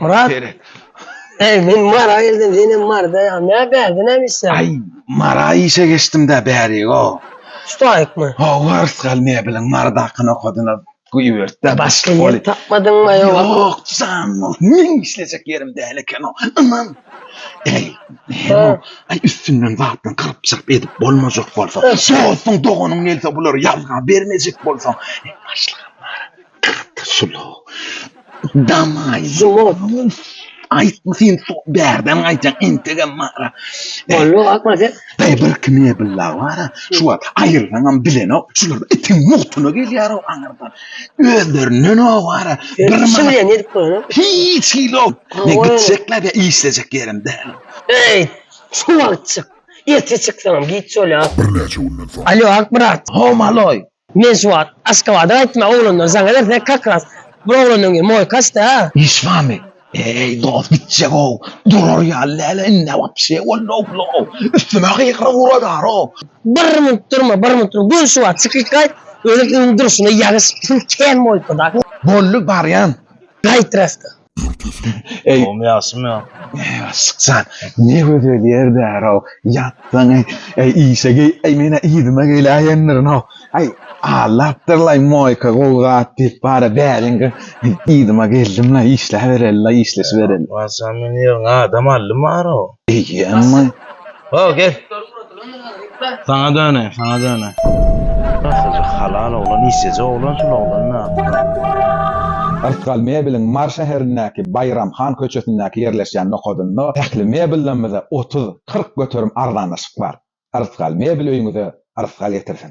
Murat. Men mara geldim, senin marda ya. Ne berdin emişsin? Ay, mara işe geçtim de beri o. Ustayık mı? Vars kalmaya bilen mardakına koduna kuyuvert de Başka yer tapmadın mı ya? Yok canım, men işleyecek yerim değilken o. Aman. Ay üstünden zaten kırıp çırp edip bolmazak bolsa. Soğusun doğunun gelse buları yazga vermeyecek bolsa. Başlığım var. Kırıptı sulu. Damay. Zumot. Aytmasın berden aytan integen mara. Bollu akma sen. Bir kimiye billah var. Şu at ayırlanan bilen o. Şular etin muhtunu geliyor o anırdan. Öldürünün o var. Şimdi ne dedik bunu? Hiç hilo. Ne gidecekler ya işleyecek yerimde. Hey! Şu çık. Yeti çıksana git söyle. Alo Akmurat. Homaloy. Men Suat. Askavada aytma oğlundan zangalar ne kakras. Bu oğlundan moy kasta. İşfami. Ey dost bitecek o. Durur ya lele ne vapşe o lo. Üstüme kıyıkra vura o. Bir mut durma. Bu Suat çıkıkay. Öyle dursun yarıs ken moy kadar. Bolluk var yan. Gaytrasta. Ey. Olmayasın ya. Sıksan. Ne ödül yerde o. Yattın ey işe ey mene idime geyleyenlerin o. Ay Allah'tırlay moyka golga tip para beringe idime geldim la işle verella işles verella. Masa menir adam alım var o. İyi ama. O gel. Sana döne. Halal olan işsece olan şuna olan ne? Artgalmaya bilen Mar şäherindäki Bayramhan köçesindäki yerleşýän nokodunda täklimeye bilenmede 30-40 götürüm arzanyşyk bar. Artgalmaya bilen öýüňize artgal getirsin.